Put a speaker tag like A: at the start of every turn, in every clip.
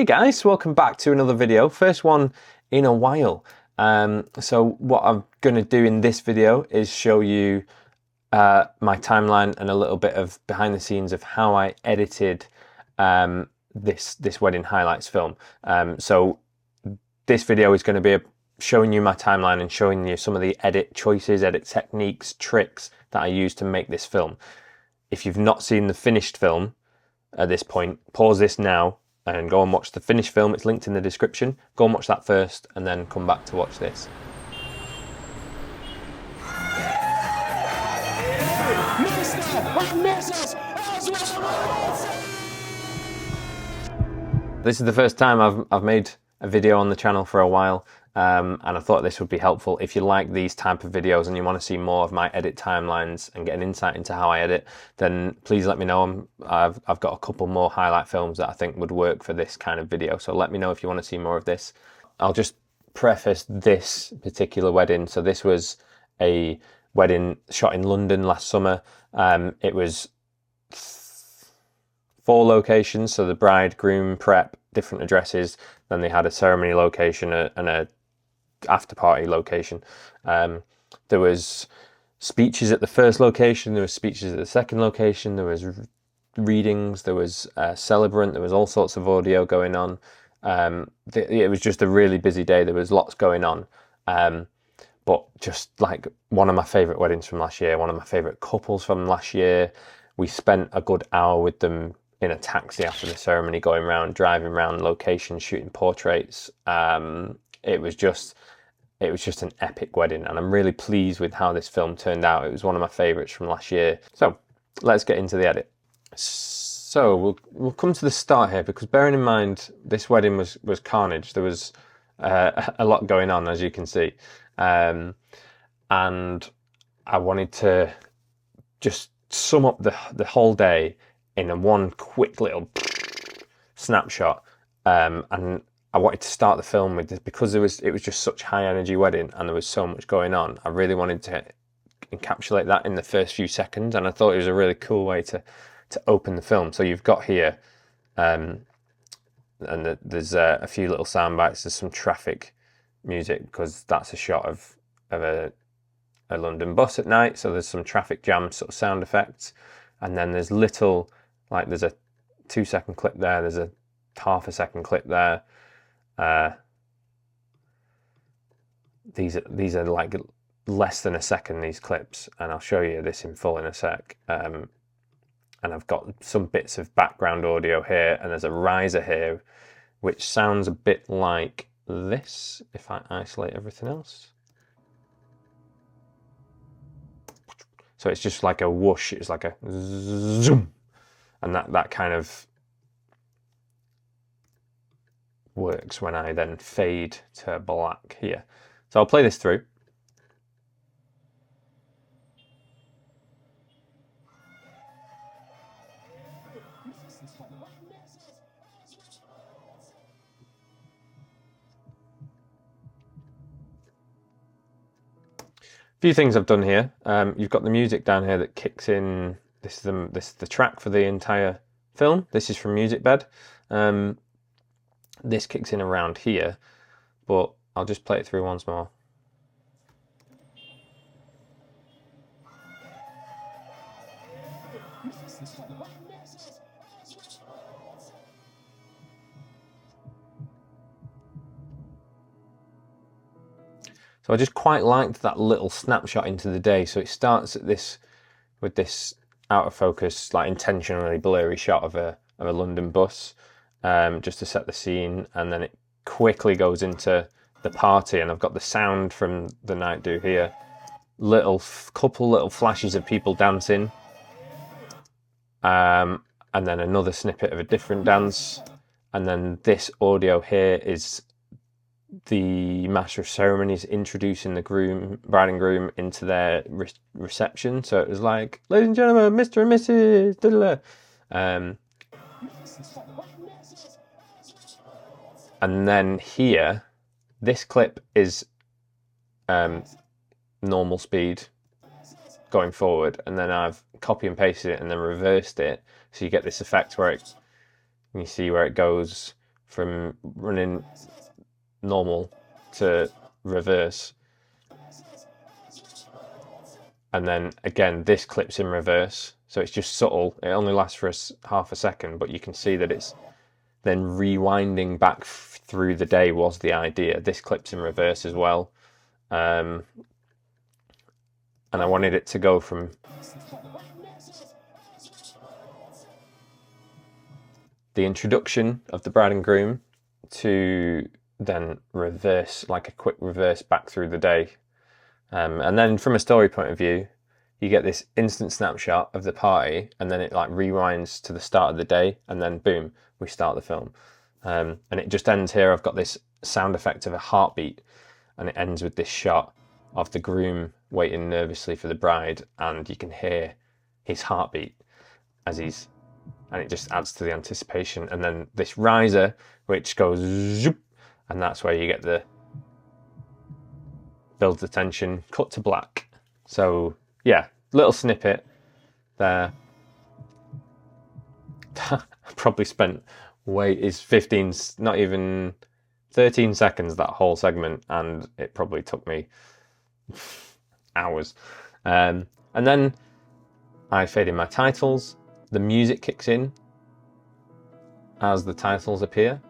A: Hey guys, welcome back to another video. First one in a while. So what I'm going to do in this video is show you my timeline and a little bit of behind the scenes of how I edited this wedding highlights film. So this video is going to be showing you my timeline and showing you some of the edit choices, edit techniques, tricks that I use to make this film. If you've not seen the finished film at this point, pause this now and go and watch the finished film. It's linked in the description. Go and watch that first and then come back to watch this. This is the first time I've made a video on the channel for a while, and I thought this would be helpful. If you like these type of videos and you want to see more of my edit timelines and get an insight into how I edit, then please let me know. I've got a couple more highlight films that I think would work for this kind of video, so let me know if you want to see more of this. I'll just preface this particular wedding. So this was a wedding shot in London last summer. It was 4 locations, so the bride, groom, prep, different addresses. Then they had a ceremony location and a after party location. There was speeches at the first location, there was speeches at the second location, there was readings, there was a celebrant, there was all sorts of audio going on. It was just a really busy day. There was lots going on. But just like one of my favourite weddings from last year, one of my favourite couples from last year. We spent a good hour with them in a taxi after the ceremony, going around, driving around locations, shooting portraits. It was just an epic wedding, and I'm really pleased with how this film turned out. It was one of my favourites from last year. So let's get into the edit. So we'll come to the start here, because bearing in mind this wedding was carnage. There was a lot going on, as you can see, and I wanted to just sum up the whole day in a one quick little snapshot, and I wanted to start the film with this because it was just such high energy wedding and there was so much going on. I really wanted to encapsulate that in the first few seconds, and I thought it was a really cool way to open the film. So you've got here, and there's a few little sound bites. There's some traffic music because that's a shot of a London bus at night, so there's some traffic jam sort of sound effects. And then there's little, like there's a 2-second clip there, there's a half a second clip there. These are like less than a second, these clips, and I'll show you this in full in a sec. And I've got some bits of background audio here, and there's a riser here which sounds a bit like this if I isolate everything else. So it's just like a whoosh, it's like a zoom, and that kind of works when I then fade to black here. So I'll play this through. Few things I've done here. You've got the music down here that kicks in. This is the track for the entire film. This is from MusicBed. This kicks in around here, but I'll just play it through once more. So I just quite liked that little snapshot into the day. So it starts at with this out of focus, like intentionally blurry shot of a London bus, just to set the scene, and then it quickly goes into the party, and I've got the sound from the night do here, couple little flashes of people dancing, and then another snippet of a different dance, and then this audio here is the master of ceremonies introducing the bride and groom into their reception. So it was like, ladies and gentlemen, Mr. and Mrs. And then here, this clip is normal speed going forward, and then I've copy and pasted it and then reversed it, so you get this effect where you see where it goes from running normal to reverse. And then again, this clips in reverse. So it's just subtle. It only lasts for half a second, but you can see that it's then rewinding back through the day was the idea. This clips in reverse as well. And I wanted it to go from the introduction of the bride and groom to then reverse, like a quick reverse back through the day. And then from a story point of view, you get this instant snapshot of the party, and then it like rewinds to the start of the day, and then boom, we start the film. And it just ends here. I've got this sound effect of a heartbeat, and it ends with this shot of the groom waiting nervously for the bride, and you can hear his heartbeat as and it just adds to the anticipation. And then this riser, which goes zoop, and that's where you get the builds the tension, cut to black. So yeah, little snippet there. I probably spent is 15, not even 13 seconds, that whole segment, and it probably took me hours. And then I fade in my titles, the music kicks in as the titles appear,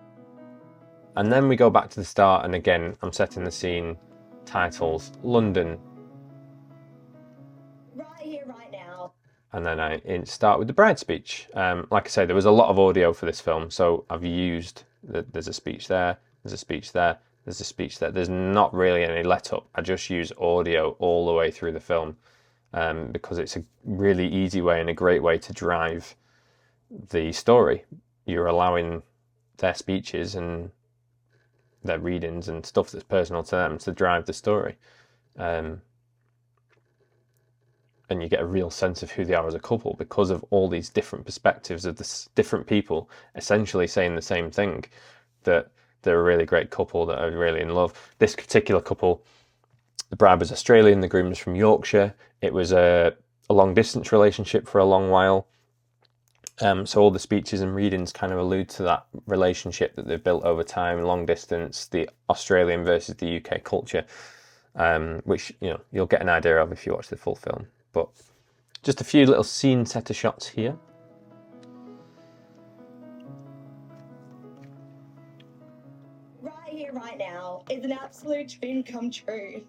A: and then we go back to the start, and again I'm setting the scene, titles, London.
B: Right here, right now.
A: And then I start with the bride speech. Like I say, there was a lot of audio for this film, so I've used, there's a speech there, there's a speech there, there's a speech there. There's not really any let up. I just use audio all the way through the film because it's a really easy way and a great way to drive the story. You're allowing their speeches and their readings and stuff that's personal to them to drive the story. And you get a real sense of who they are as a couple because of all these different perspectives of the different people essentially saying the same thing, that they're a really great couple, that are really in love. This particular couple, the bride was Australian, the groom was from Yorkshire. It was a long distance relationship for a long while. So all the speeches and readings kind of allude to that relationship that they've built over time, long distance, the Australian versus the UK culture, which you'll get an idea of if you watch the full film. But just a few little scene setter shots here.
B: Right here, right now is an absolute dream come true.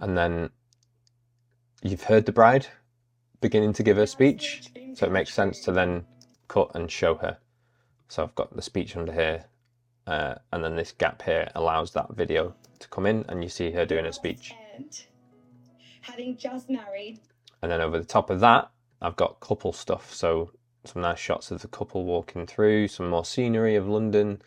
A: And then you've heard the bride beginning to give her speech, so it makes sense to then cut and show her. So I've got the speech under here, and then this gap here allows that video to come in, and you see her doing a speech.
B: And having just married.
A: And then over the top of that, I've got couple stuff. So some nice shots of the couple walking through, some more scenery of London.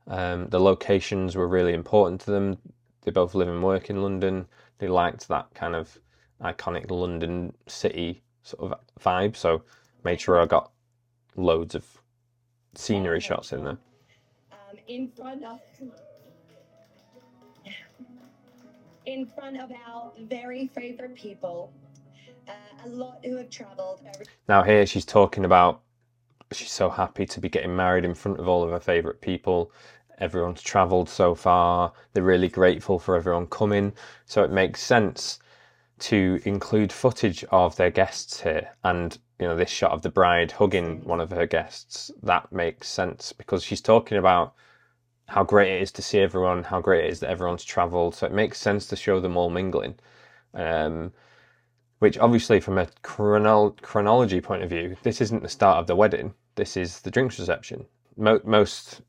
A: The locations were really important to them. They both live and work in London. They liked that kind of iconic London city sort of vibe, so made sure I got loads of scenery shots in there.
B: In front of our very favourite people, a lot who have travelled over.
A: Now here she's talking about she's so happy to be getting married in front of all of her favourite people. Everyone's travelled so far. They're really grateful for everyone coming, so it makes sense to include footage of their guests here. And this shot of the bride hugging one of her guests, that makes sense because she's talking about how great it is to see everyone, how great it is that everyone's travelled. So it makes sense to show them all mingling, which obviously from a chronology point of view, this isn't the start of the wedding. This is the drinks reception. Most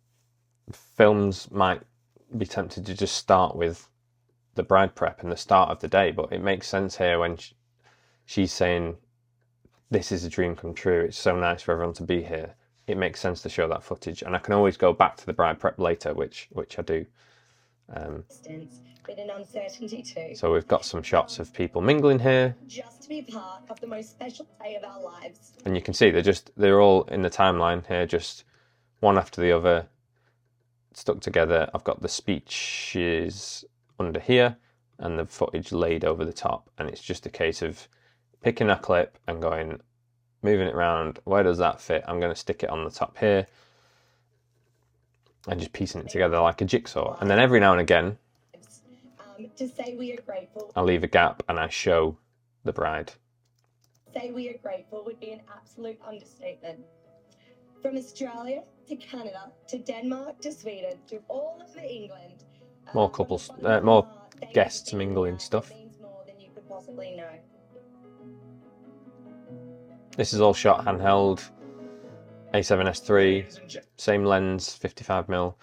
A: films might be tempted to just start with the bride prep and the start of the day, but it makes sense here when she's saying this is a dream come true, it's so nice for everyone to be here. It makes sense to show that footage, and I can always go back to the bride prep later, which I do.
B: With an uncertainty too.
A: So we've got some shots of people mingling here,
B: just to be part of the most special day of our lives.
A: And you can see they're all in the timeline here, just one after the other, stuck together. I've got the speeches under here and the footage laid over the top, and it's just a case of picking a clip and moving it around. Where does that fit? I'm going to stick it on the top here, and just piecing it together like a jigsaw. And then every now and again,
B: to say we are grateful.
A: I leave a gap and I show the bride.
B: Say we are grateful would be an absolute understatement. From Australia to Canada to Denmark to Sweden to all over England.
A: More couples, more guests mingling stuff.
B: It means more than you could possibly know.
A: This is all shot handheld, A7S III, same lens, 55mm.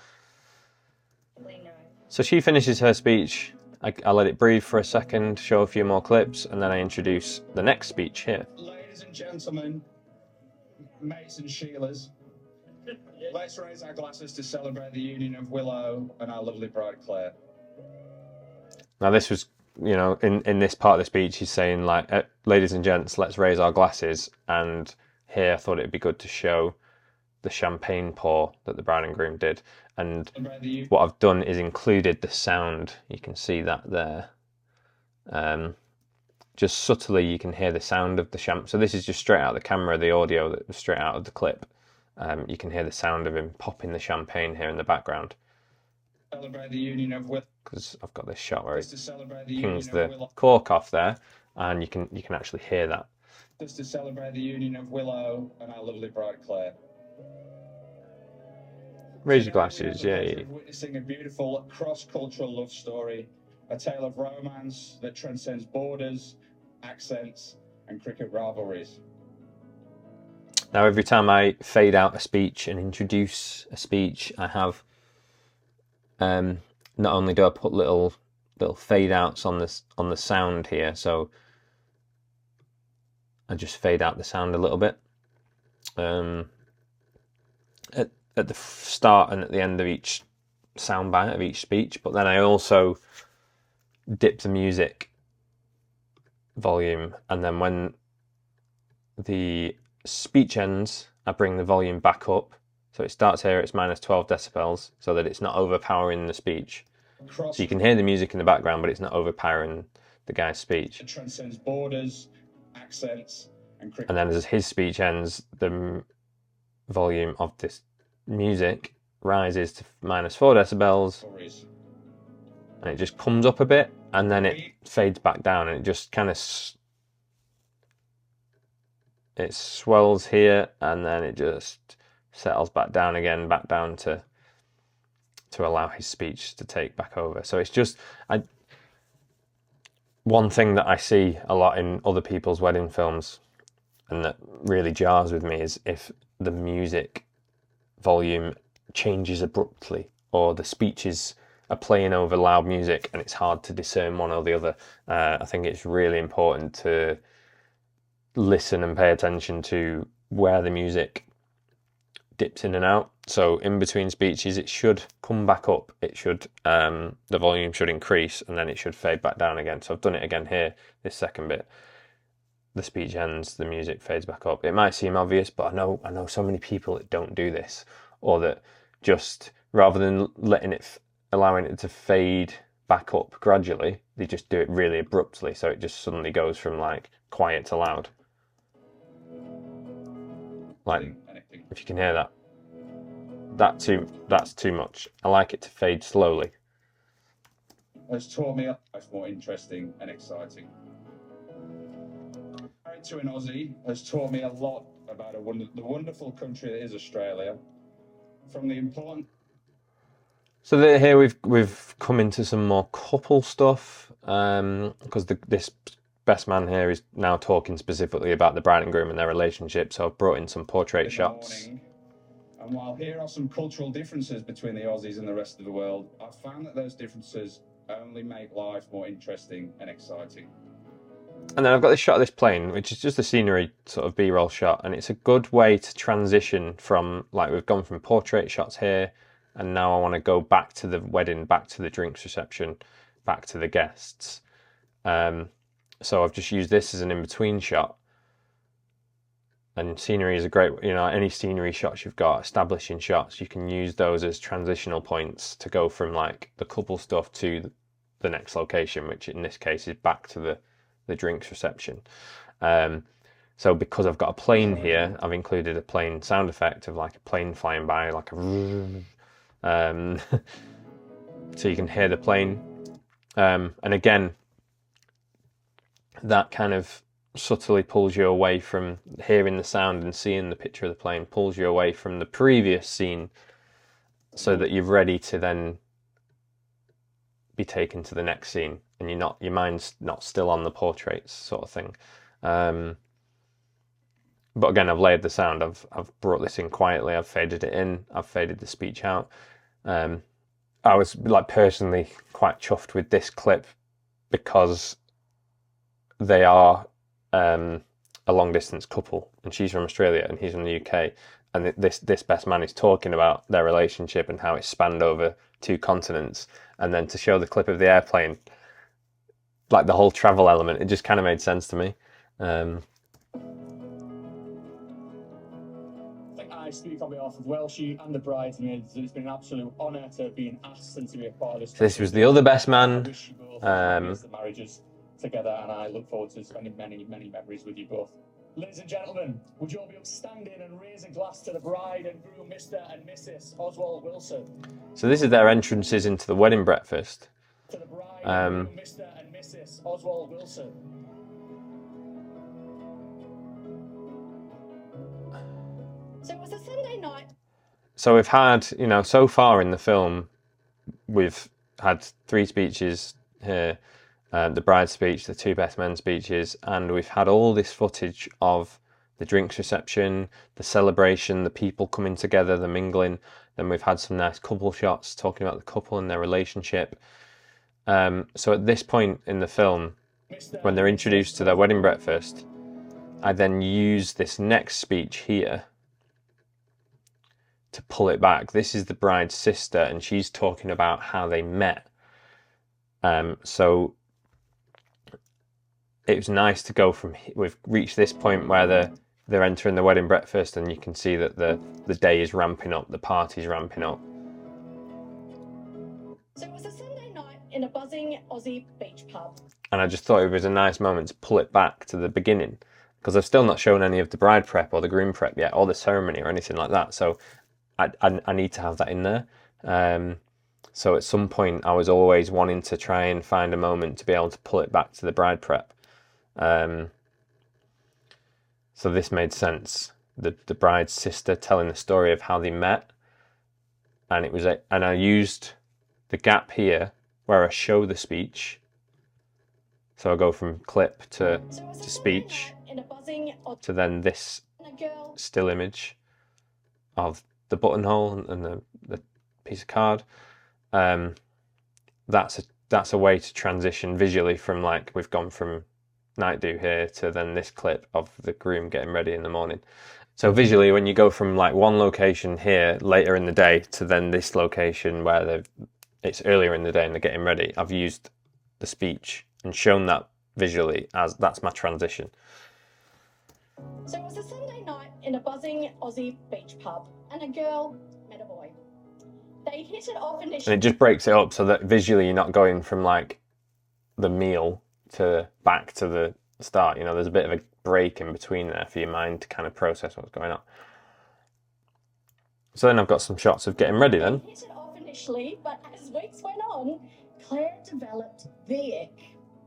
A: So she finishes her speech. I let it breathe for a second, show a few more clips, and then I introduce the next speech here.
C: Ladies and gentlemen, mates and Sheilas, let's raise our glasses to celebrate the union of Willow and our lovely bride Claire.
A: Now this was, you know, in this part of the speech, he's saying like, ladies and gents, let's raise our glasses. And here I thought it'd be good to show the champagne pour that the bride and groom did. And what I've done is included the sound. You can see that there. Just subtly, you can hear the sound of the champagne. So this is just straight out of the camera, the audio that was straight out of the clip. You can hear the sound of him popping the champagne here in the background.
C: Celebrate the union of Willow.
A: Because I've got this shot where he pings the cork off there, and you can actually hear that.
C: Just to celebrate the union of Willow and our lovely bride Claire.
A: Raise your glasses, yeah.
C: Witnessing a beautiful cross-cultural love story, a tale of romance that transcends borders, accents, and cricket rivalries.
A: Now, every time I fade out a speech and introduce a speech, I have not only do I put little fade outs on the sound here, so I just fade out the sound a little bit at the start and at the end of each soundbite of each speech, but then I also dip the music volume, and then when the speech ends, I bring the volume back up. So it starts here, it's minus 12 decibels, so that it's not overpowering the speech. So you can hear the music in the background, but it's not overpowering the guy's speech.
C: It transcends borders, accents,
A: and then as his speech ends, the volume of this music rises to minus 4 decibels, and it just comes up a bit, and then it fades back down, and it just kind of it swells here, and then it just settles back down again, back down to allow his speech to take back over. So it's just one thing that I see a lot in other people's wedding films, and that really jars with me, is if the music volume changes abruptly, or the speeches are playing over loud music and it's hard to discern one or the other. I think it's really important to listen and pay attention to where the music dips in and out. So in between speeches, it should come back up. It should, the volume should increase, and then it should fade back down again. So I've done it again here, this second bit. The speech ends, the music fades back up. It might seem obvious, but I know so many people that don't do this, or that just, rather than allowing it to fade back up gradually, they just do it really abruptly. So it just suddenly goes from like quiet to loud. Like, if you can hear that, that's too much. I like it to fade slowly.
C: Has taught me life more interesting and exciting. Married to an Aussie has taught me a lot about the wonderful country that is Australia. From the important.
A: So here we've come into some more couple stuff, because this best man here is now talking specifically about the bride and groom and their relationship. So I've brought in some portrait shots.
C: And while here are some cultural differences between the Aussies and the rest of the world, I've found that those differences only make life more interesting and exciting.
A: And then I've got this shot of this plane, which is just a scenery sort of B-roll shot, and it's a good way to transition from, like, we've gone from portrait shots here, and now I want to go back to the wedding, back to the drinks reception, back to the guests. So I've just used this as an in-between shot. And scenery is a great, any scenery shots you've got, establishing shots, you can use those as transitional points to go from like the couple stuff to the next location, which in this case is back to the drinks reception. So because I've got a plane here, I've included a plane sound effect of like a plane flying by, like a so you can hear the plane. And again, that kind of subtly pulls you away from hearing the sound and seeing the picture of the plane, pulls you away from the previous scene, so that you're ready to then be taken to the next scene, and your mind's not still on the portraits, sort of thing. But again, I've layered the sound. I've brought this in quietly. I've faded it in. I've faded the speech out. I was like personally quite chuffed with this clip because they are a long distance couple, and she's from Australia and he's from the UK, and this best man is talking about their relationship and how it's spanned over 2 continents, and then to show the clip of the airplane, like the whole travel element, it just kind of made sense to me.
D: I speak on behalf of Welshie and the bridesmaids. It's been an absolute honour to be asked and to be a part of this.
A: This was the other best man.
D: I wish you both the marriages together, and I look forward to spending many, many memories with you both. Ladies and gentlemen, would you all be upstanding and raise a glass to the bride and groom, Mr. and Mrs. Oswald Wilson?
A: So this is their entrances into the wedding breakfast.
D: To the bride and groom, Mr. and Mrs. Oswald Wilson.
B: So it was a Sunday night.
A: So we've had, so far in the film, we've had 3 speeches here, the bride's speech, the 2 best men speeches, and we've had all this footage of the drinks reception, the celebration, the people coming together, the mingling. Then we've had some nice couple shots talking about the couple and their relationship. So at this point in the film, when they're introduced to their wedding breakfast, I then use this next speech here to pull it back. This is the bride's sister, and she's talking about how they met. So it was nice to go from, we've reached this point where they're entering the wedding breakfast, and you can see that the day is ramping up, the party's ramping up.
B: So it was a Sunday night in a buzzing Aussie beach pub.
A: And I just thought it was a nice moment to pull it back to the beginning, because I've still not shown any of the bride prep or the groom prep yet, or the ceremony or anything like that. So I need to have that in there. So at some point I was always wanting to try and find a moment to be able to pull it back to the bride prep. So this made sense. The bride's sister telling the story of how they met, and I used the gap here where I show the speech. So I go from clip to speech to then this still image of the buttonhole and the piece of card. That's a way to transition visually from, like, we've gone from night do here to then this clip of the groom getting ready in the morning. So visually, when you go from like one location here later in the day to then this location where it's earlier in the day and they're getting ready, I've used the speech and shown that visually as that's my transition.
B: So it was a Sunday night in a buzzing Aussie beach pub, and a girl met a boy. They hit it off initially.
A: And it just breaks it up so that visually you're not going from like the meal to back to the start. There's a bit of a break in between there for your mind to kind of process what's going on. So then I've got some shots of getting ready then.
B: They hit it off initially, but as weeks went on, Claire developed the ick.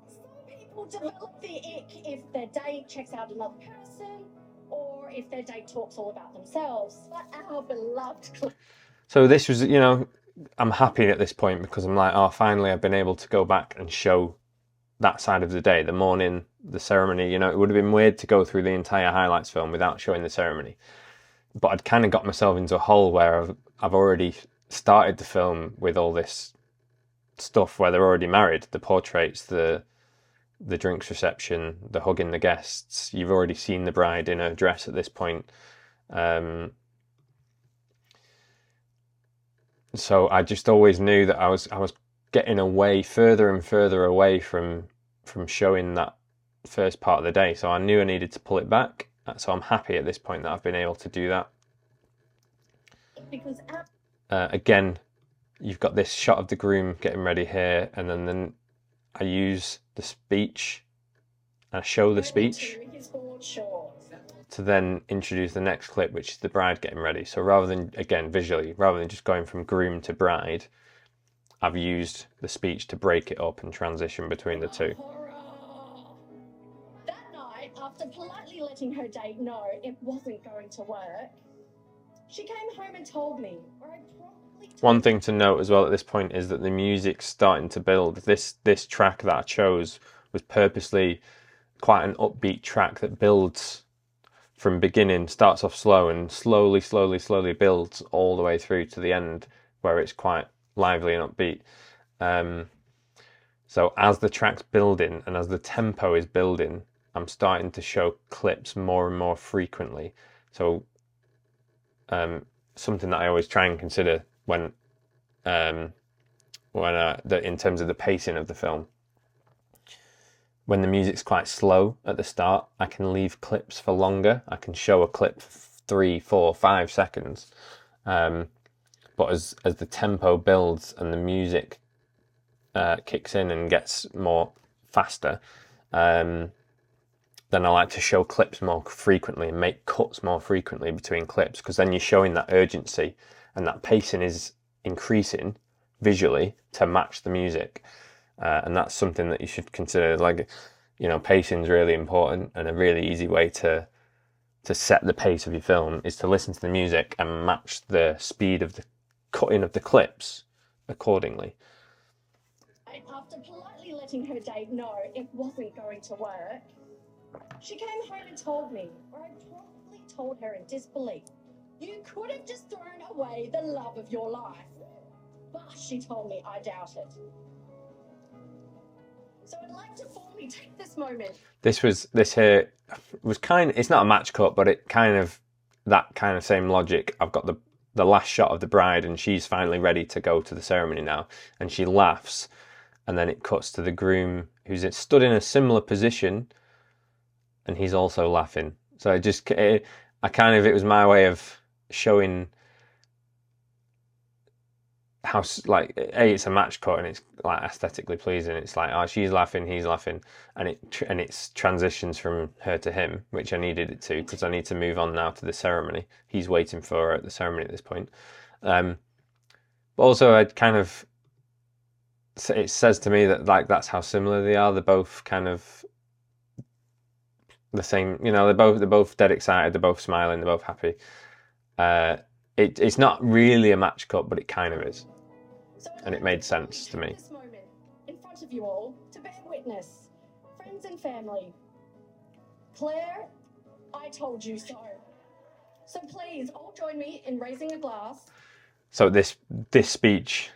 B: Some people develop the ick if their date checks out another person, or if their date talks all about themselves. But our beloved Claire...
A: So this was, I'm happy at this point because I'm like, oh, finally I've been able to go back and show that side of the day, the morning, the ceremony. It would have been weird to go through the entire highlights film without showing the ceremony. But I'd kind of got myself into a hole where I've already started the film with all this stuff where they're already married, the portraits, the drinks reception, the hugging the guests. You've already seen the bride in her dress at this point. So I just always knew that I was getting away, further and further away from showing that first part of the day. So I knew I needed to pull it back. So I'm happy at this point that I've been able to do that.
B: Because
A: again, you've got this shot of the groom getting ready here, and then I use the speech, and I show the speech. to then introduce the next clip, which is the bride getting ready. So rather than, again, visually, rather than just going from groom to bride, I've used the speech to break it up and transition between the two.
B: Horror. That night, after politely letting her date know it wasn't going to work, she came home and told me, where I promptly told
A: One thing to note as well at this point is that the music's starting to build. This track that I chose was purposely quite an upbeat track that builds from beginning, starts off slow and slowly builds all the way through to the end, where it's quite lively and upbeat. So as the track's building and as the tempo is building, I'm starting to show clips more and more frequently. So something that I always try and consider when in terms of the pacing of the film. When the music's quite slow at the start, I can leave clips for longer. I can show a clip for 3, 4, 5 seconds. But as the tempo builds and the music kicks in and gets more faster, then I like to show clips more frequently and make cuts more frequently between clips, because then you're showing that urgency and that pacing is increasing visually to match the music. And that's something that you should consider. Like, you know, pacing is really important, and a really easy way to set the pace of your film is to listen to the music and match the speed of the cutting of the clips accordingly.
B: After politely letting her date know it wasn't going to work, she came home and told me, where I promptly told her in disbelief, you could have just thrown away the love of your life. But she told me, I doubt it. So I'd like to formally take this moment.
A: This here was kind of, it's not a match cut, but it kind of, that kind of same logic. I've got the last shot of the bride and she's finally ready to go to the ceremony now, and she laughs, and then it cuts to the groom who's stood in a similar position and he's also laughing. So it was my way of showing how, like, it's a match cut and it's like aesthetically pleasing. It's like, oh, she's laughing, he's laughing, and it transitions from her to him, which I needed it to, because I need to move on now to the ceremony. He's waiting for her at the ceremony at this point. But also, it says to me that, like, that's how similar they are. They're both kind of the same, you know. They're both dead excited. They're both smiling. They're both happy. It's not really a match cut, but it kind of is. And it made sense to me.
B: This moment in front of you all to bear witness, friends and family. Claire, I told you so. So please all join me in raising a glass.
A: So this speech,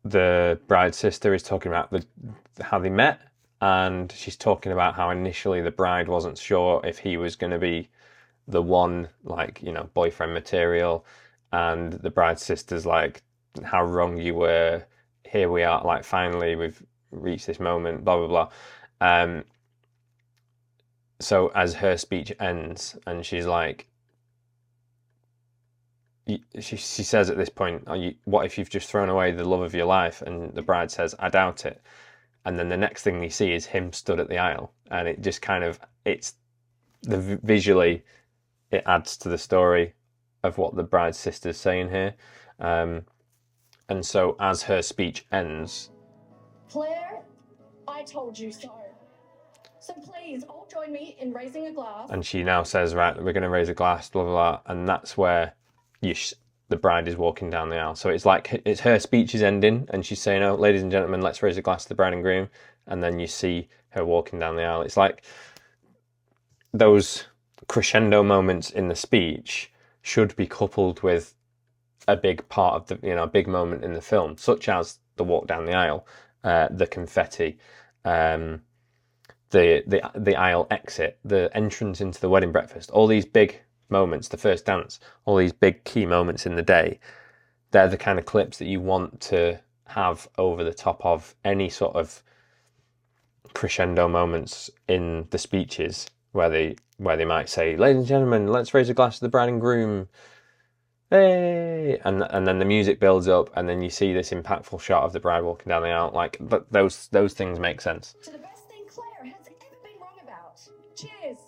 A: the bride's sister is talking about how they met, and she's talking about how initially the bride wasn't sure if he was going to be the one, like, you know, boyfriend material, and the bride's sister's like, how wrong you were. Here we are, like, finally we've reached this moment, blah blah blah. So as her speech ends, and she's like, she says at this point, what if you've just thrown away the love of your life? And the bride says, I doubt it. And then the next thing you see is him stood at the aisle, and it just kind of, visually it adds to the story of what the bride's sister's saying here. And so as her speech ends,
B: Claire, I told you so. So please all join me in raising a glass.
A: and she now says, right, we're going to raise a glass, blah blah blah, and that's where the bride is walking down the aisle. So it's like, it's her speech is ending and she's saying, oh, ladies and gentlemen, let's raise a glass to the bride and groom, and then you see her walking down the aisle. It's like those crescendo moments in the speech should be coupled with a big part of the, you know, a big moment in the film, such as the walk down the aisle, the confetti, the aisle exit, the entrance into the wedding breakfast, all these big moments, the first dance, all these big key moments in the day. They're the kind of clips that you want to have over the top of any sort of crescendo moments in the speeches, where they might say, ladies and gentlemen, let's raise a glass to the bride and groom, hey, and then the music builds up, and then you see this impactful shot of the bride walking down the aisle. Like, but those things make sense.
B: To the best thing Claire has ever been wrong about. Cheers.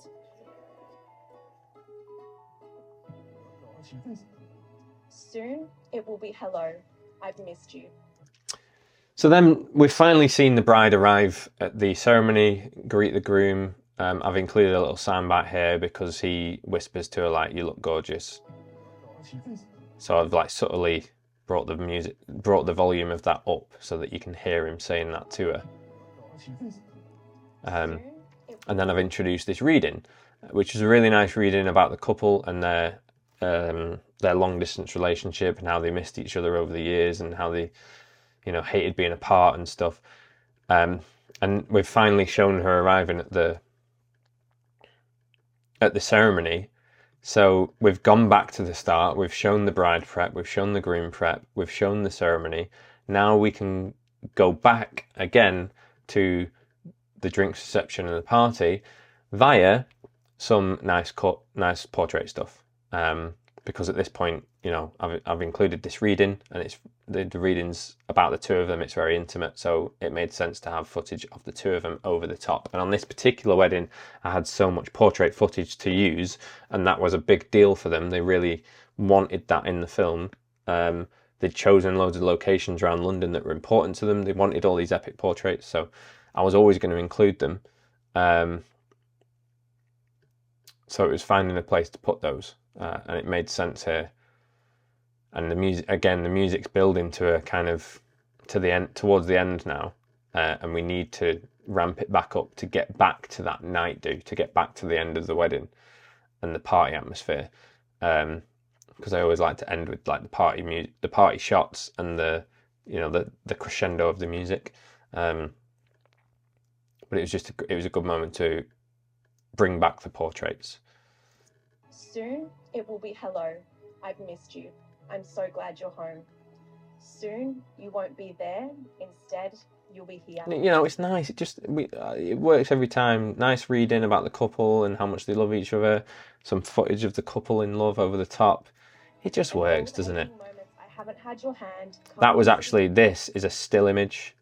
B: Soon it will be hello, I've missed you.
A: So then we've finally seen the bride arrive at the ceremony, greet the groom. I've included a little soundbite here because he whispers to her like, "You look gorgeous." So I've like subtly brought the volume of that up so that you can hear him saying that to her. And then I've introduced this reading, which is a really nice reading about the couple and their long distance relationship and how they missed each other over the years and how they, hated being apart and stuff. And we've finally shown her arriving at the ceremony. So we've gone back to the start. We've shown the bride prep. We've shown the groom prep. We've shown the ceremony. Now we can go back again to the drinks reception and the party via some nice portrait stuff. Because at this point, I've included this reading, and it's the reading's about the two of them. It's very intimate, so it made sense to have footage of the two of them over the top. And on this particular wedding, I had so much portrait footage to use, and that was a big deal for them. They really wanted that in the film. They'd chosen loads of locations around London that were important to them. They wanted all these epic portraits, so I was always going to include them. So it was finding a place to put those, and it made sense here. And the music's building to a kind of towards the end now, and we need to ramp it back up to get back to that to get back to the end of the wedding and the party atmosphere. Because I always like to end with like the party shots and the crescendo of the music. But it was a good moment to bring back the portraits.
B: Soon it will be hello, I've missed you. I'm so glad you're home. Soon you won't be there. Instead, you'll be here.
A: It's nice. It works every time. Nice reading about the couple and how much they love each other. Some footage of the couple in love over the top. It just works, doesn't it?
B: I haven't had your hand.
A: This is a still image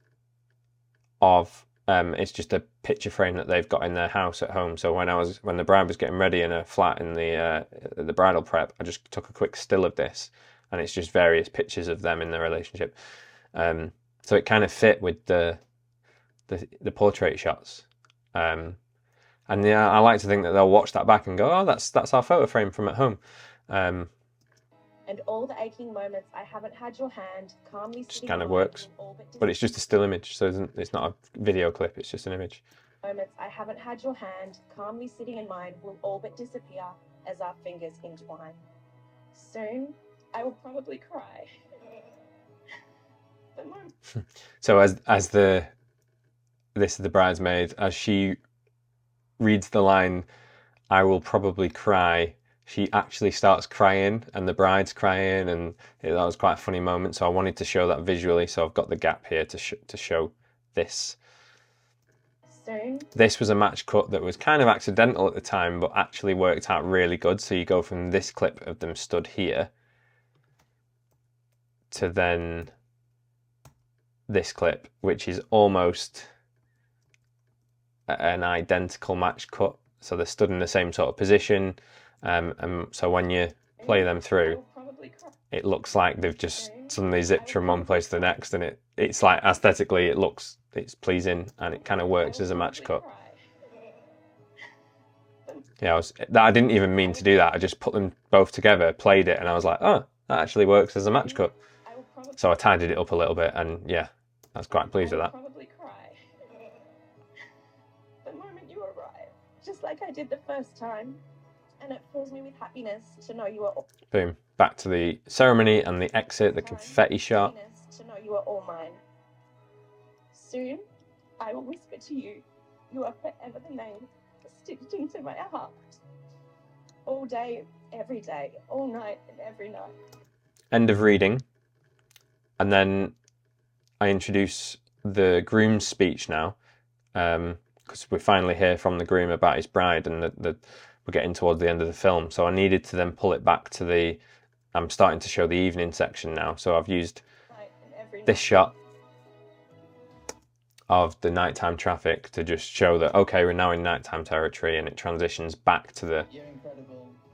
A: of. It's just a picture frame that they've got in their house at home. So when the bride was getting ready in her flat in the bridal prep, I just took a quick still of this, and it's just various pictures of them in their relationship. So it kind of fit with the portrait shots. And yeah, I like to think that they'll watch that back and go, "Oh, that's our photo frame from at home."
B: And all the aching moments I haven't had your hand calmly
A: just kind of works, but it's just a still image, so it's not a video clip. It's just an image.
B: Moments I haven't had your hand calmly sitting in mine will all but disappear as our fingers entwine. Soon I will probably cry.
A: So as the bridesmaid, as she reads the line, "I will probably cry," she actually starts crying, and the bride's crying, and that was quite a funny moment. So I wanted to show that visually. So I've got the gap here to show this.
B: Soon.
A: This was a match cut that was kind of accidental at the time, but actually worked out really good. So you go from this clip of them stood here to then this clip, which is almost an identical match cut. So they're stood in the same sort of position. And so when you play them through, it looks like they've just suddenly zipped from one place to the next, and it's like aesthetically it's pleasing, and it kind of works as a match cut. Yeah, I didn't even mean to do that. I just put them both together, played it, and I was like, "Oh, that actually works as a match cut." So I tidied it up a little bit, and yeah, I was quite pleased with that.
B: The moment you arrive, just like I did the first time. And it fills me with happiness to know you are all...
A: Boom. Back to the ceremony and the exit, the confetti shot.
B: To know you are all mine. Soon, I will whisper to you, you are forever the name stitched into my heart. All day, every day, all night and every night.
A: End of reading. And then I introduce the groom's speech now, because we finally hear from the groom about his bride, and we're getting towards the end of the film, so I needed to then pull it back to I'm starting to show the evening section now, so I've used this shot of the nighttime traffic to just show that, okay, we're now in nighttime territory, and it transitions back to the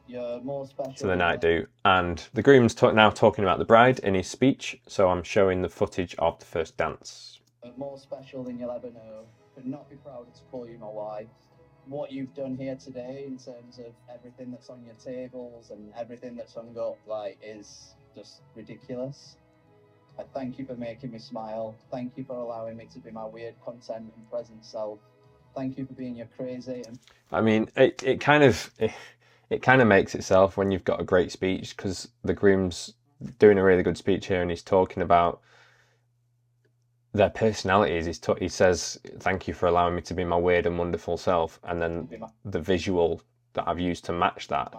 E: You're more special.
A: to the night do. And the groom's now talking about the bride in his speech, so I'm showing the footage of the first dance.
E: More special than you'll ever know. Could not be prouder to call you my wife. What you've done here today in terms of everything that's on your tables and everything that's hung up, like, is just ridiculous. I thank you for making me smile. Thank you for allowing me to be my weird content and present self. Thank you for being your crazy and...
A: I mean, it kind of makes itself when you've got a great speech, because the groom's doing a really good speech here and he's talking about their personalities. He says, thank you for allowing me to be my weird and wonderful self. And then the visual that I've used to match that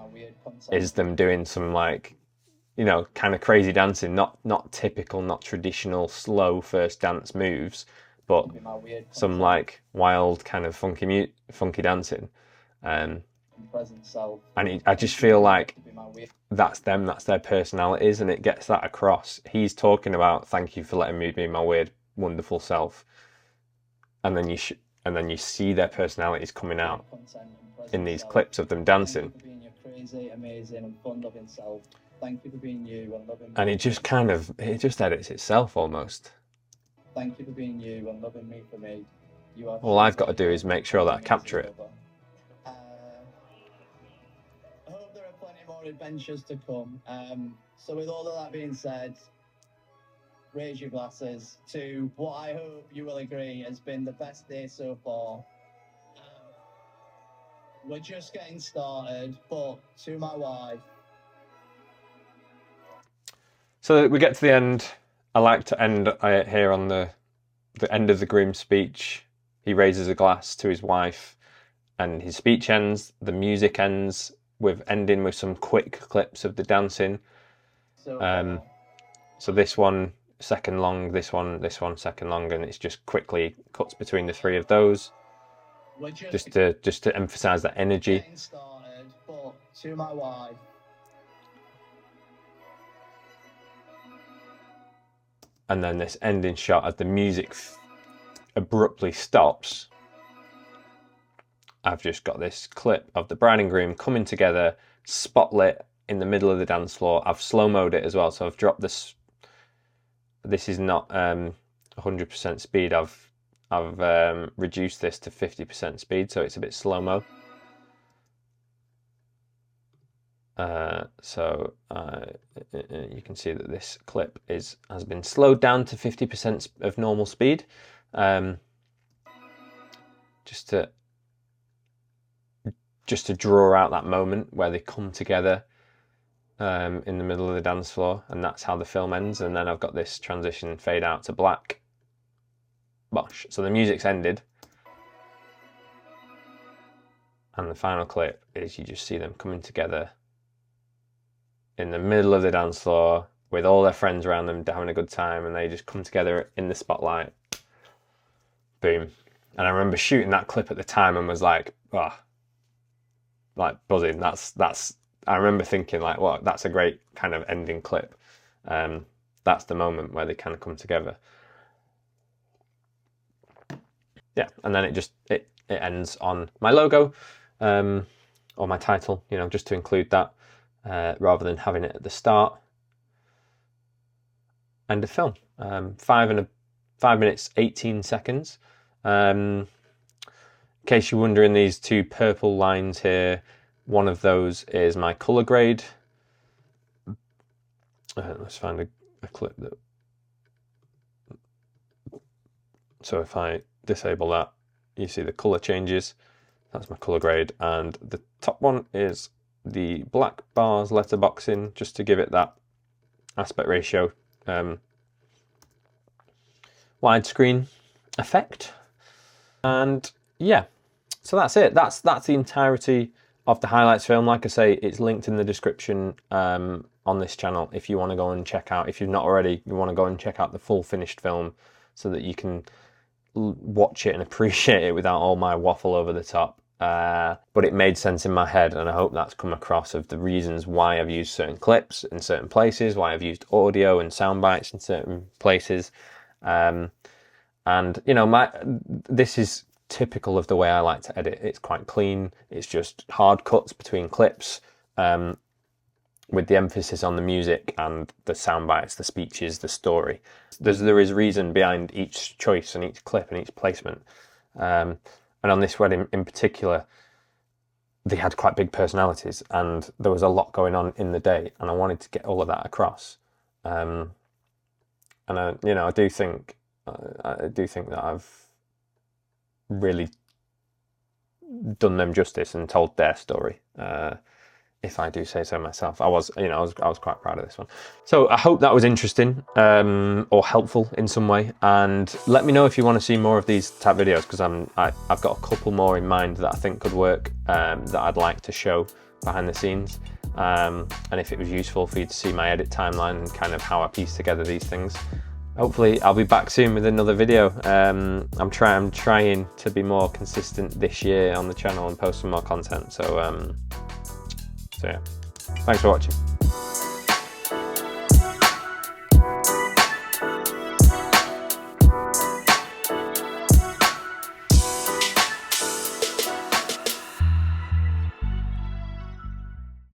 A: is them doing some, like, you know, kind of crazy dancing, not typical, not traditional slow first dance moves, but some like wild kind of funky dancing. And I just feel like that's them, that's their personalities, and it gets that across. He's talking about, thank you for letting me be my weird, wonderful self, and then you see their personalities coming out in these clips of them dancing.
E: Thank you for being your crazy, amazing, and fun-loving self. Thank you for being you and loving me.
A: And it just edits itself almost.
E: Thank you for being you and loving me for me. You are.
A: All I've got to do is make sure that I capture it.
E: I hope there are plenty more adventures to come. So with all of that being said, raise your glasses to what I hope you will agree has been the best day so far. We're just getting started, but to my wife.
A: So we get to the end. I like to end here on the end of the groom's speech. He raises a glass to his wife and his speech ends. The music ends with ending with some quick clips of the dancing. So this one second long, this one second long, and it's just quickly cuts between the three of those. Just to emphasize that energy.
E: Getting started, but to my wife.
A: And then this ending shot as the music abruptly stops. I've just got this clip of the bride and groom coming together, spotlit in the middle of the dance floor. I've slow-moed it as well, so I've dropped this. This is not 100% speed. I've reduced this to 50% speed, so it's a bit slow-mo. So you can see that this clip has been slowed down to 50% of normal speed, just to draw out that moment where they come together in the middle of the dance floor, and that's how the film ends. And then I've got this transition fade out to black. Bosh. So the music's ended. And the final clip is you just see them coming together in the middle of the dance floor with all their friends around them having a good time, and they just come together in the spotlight. Boom. And I remember shooting that clip at the time and was like, oh, like buzzing. I remember thinking like, well, that's a great kind of ending clip. That's the moment where they kind of come together. Yeah, and then it ends on my logo, or my title, you know, just to include that. Rather than having it at the start. End of film. 5 minutes 18 seconds. In case you're wondering, these two purple lines here, one of those is my color grade. Let's find a clip that. So if I disable that, you see the color changes. That's my color grade, and the top one is the black bars letterboxing, just to give it that aspect ratio widescreen effect. And yeah, so that's it. That's the entirety of the highlights film. Like I say, it's linked in the description on this channel if you want to go and check out, if you've not already, you want to go and check out the full finished film so that you can watch it and appreciate it without all my waffle over the top. But it made sense in my head, and I hope that's come across, of the reasons why I've used certain clips in certain places, why I've used audio and sound bites in certain places. And you know, this is typical of the way I like to edit. It's quite clean. It's just hard cuts between clips. with the emphasis on the music and the sound bites, the speeches, the story. There is reason behind each choice and each clip and each placement. And on this wedding in particular, they had quite big personalities, and there was a lot going on in the day, and I wanted to get all of that across. And I do think that I've really done them justice and told their story. If I do say so myself, I was quite proud of this one. So I hope that was interesting or helpful in some way. And let me know if you want to see more of these type videos, because I've got a couple more in mind that I think could work, that I'd like to show behind the scenes. And if it was useful for you to see my edit timeline and kind of how I piece together these things. Hopefully I'll be back soon with another video. I'm trying to be more consistent this year on the channel and post some more content. So yeah, thanks for watching.